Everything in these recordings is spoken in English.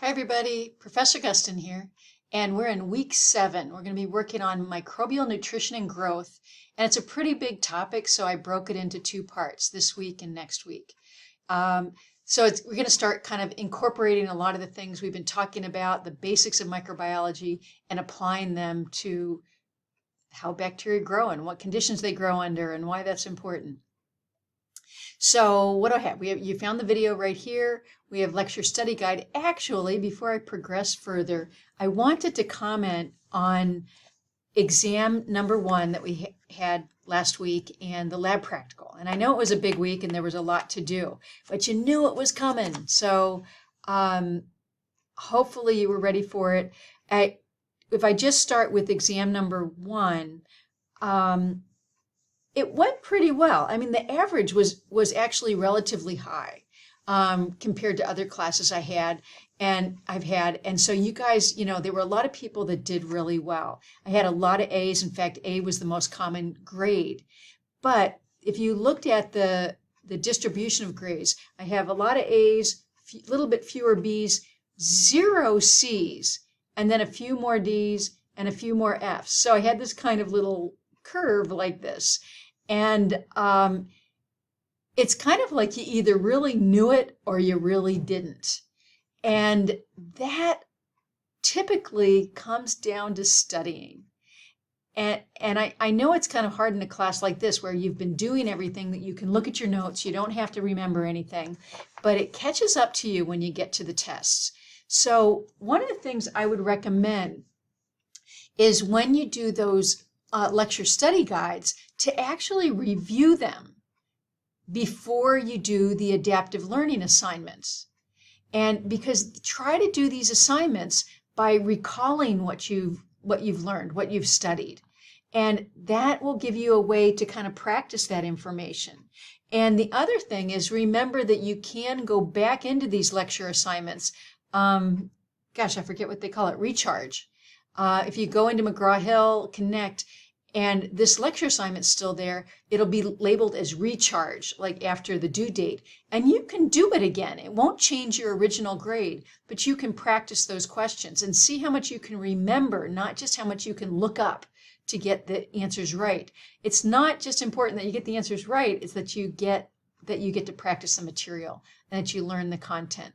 Hi everybody, Professor Gustin here, and we're in week 7. We're going to be working on microbial nutrition and growth, and it's a pretty big topic, so I broke it into 2 parts, this week and next week. We're going to start kind of incorporating a lot of the things we've been talking about, the basics of microbiology, and applying them to how bacteria grow and what conditions they grow under and why that's important. So what do I have? You found the video right here. We have lecture study guide. Actually, before I progress further, I wanted to comment on exam number 1 that we had last week and the lab practical. And I know it was a big week and there was a lot to do, but you knew it was coming. So hopefully you were ready for it. If I just start with exam number 1, it went pretty well. I mean, the average was actually relatively high compared to other classes I've had. And so you guys, there were a lot of people that did really well. I had a lot of A's. In fact, A was the most common grade. But if you looked at the distribution of grades, I have a lot of A's, a little bit fewer B's, 0 C's, and then a few more D's and a few more F's. So I had this kind of little curve like this. And it's kind of like you either really knew it or you really didn't. And that typically comes down to studying. And I know it's kind of hard in a class like this where you've been doing everything, that you can look at your notes, you don't have to remember anything, but it catches up to you when you get to the tests. So one of the things I would recommend is when you do those lecture study guides to actually review them before you do the adaptive learning assignments. And because try to do these assignments by recalling what you've learned, what you've studied. And that will give you a way to kind of practice that information. And the other thing is, remember that you can go back into these lecture assignments. Gosh, I forget what they call it, recharge. If you go into McGraw-Hill Connect and this lecture assignment's still there, it'll be labeled as recharge, like after the due date. And you can do it again. It won't change your original grade, but you can practice those questions and see how much you can remember, not just how much you can look up to get the answers right. It's not just important that you get the answers right, it's that you get to practice the material and that you learn the content.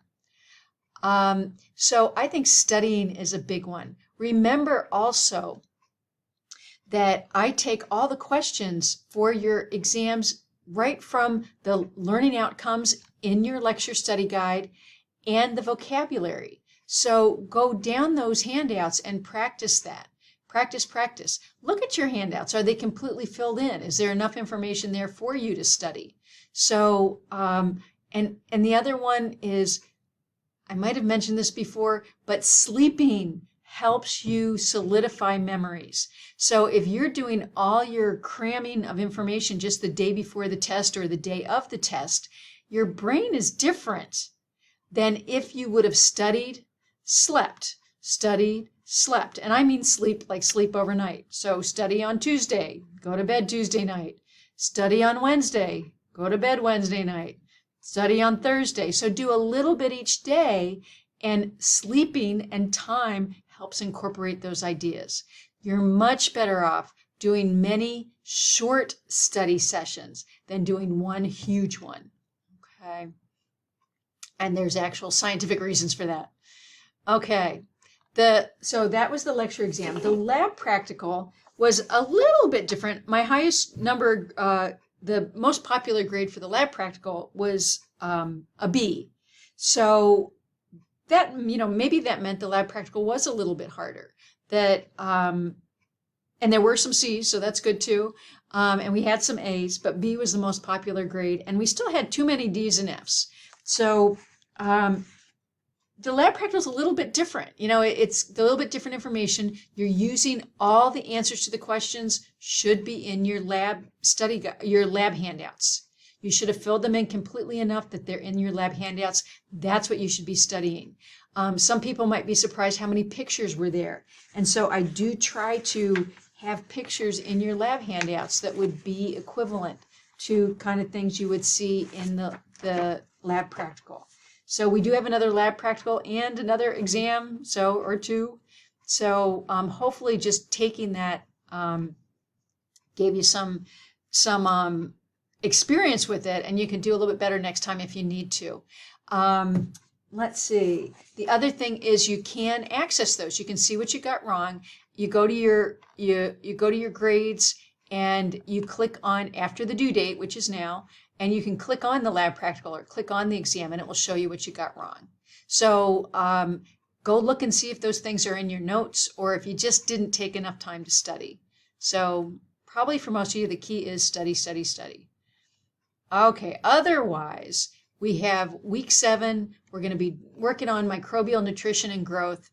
So I think studying is a big one. Remember also that I take all the questions for your exams right from the learning outcomes in your lecture study guide and the vocabulary. So go down those handouts and practice that. Practice. Look at your handouts. Are they completely filled in? Is there enough information there for you to study? So, and the other one is, I might have mentioned this before, but sleeping helps you solidify memories. So if you're doing all your cramming of information just the day before the test or the day of the test, your brain is different than if you would have studied, slept. And I mean sleep, like sleep overnight. So study on Tuesday, go to bed Tuesday night. Study on Wednesday, go to bed Wednesday night. Study on Thursday. So do a little bit each day, and sleeping and time helps incorporate those ideas. You're much better off doing many short study sessions than doing one huge one. Okay. And there's actual scientific reasons for that. Okay. So that was the lecture exam. The lab practical was a little bit different. My highest number, the most popular grade for the lab practical was a B. So that, maybe that meant the lab practical was a little bit harder. And there were some C's, so that's good too. And we had some A's, but B was the most popular grade, and we still had too many D's and F's. So the lab practical is a little bit different. It's a little bit different information. You're using all the answers to the questions should be in your lab your lab handouts. You should have filled them in completely enough that they're in your lab handouts. That's what you should be studying. Some people might be surprised how many pictures were there. And so I do try to have pictures in your lab handouts that would be equivalent to kind of things you would see in the lab practical. So we do have another lab practical and another exam, or two. So hopefully just taking that gave you some experience with it, and you can do a little bit better next time if you need to. Let's see. The other thing is you can access those. You can see what you got wrong. You go to your you go to your grades and you click on after the due date, which is now, and you can click on the lab practical or click on the exam, and it will show you what you got wrong. So go look and see if those things are in your notes or if you just didn't take enough time to study. So probably for most of you, the key is study, study, study. Okay, otherwise, we have week 7. We're going to be working on microbial nutrition and growth.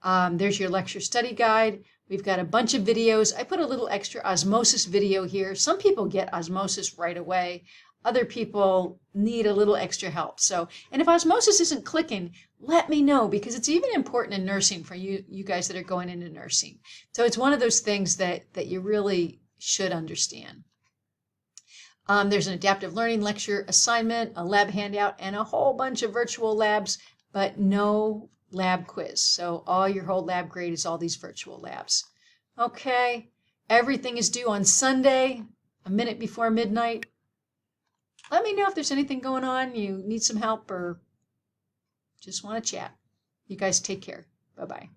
There's your lecture study guide. We've got a bunch of videos. I put a little extra osmosis video here. Some people get osmosis right away. Other people need a little extra help. So, and if osmosis isn't clicking, let me know, because it's even important in nursing for you guys that are going into nursing. So it's one of those things that you really should understand. There's an adaptive learning lecture assignment, a lab handout, and a whole bunch of virtual labs, but no lab quiz. So your whole lab grade is all these virtual labs. Okay, everything is due on Sunday, a minute before midnight. Let me know if there's anything going on, you need some help, or just want to chat. You guys take care. Bye-bye.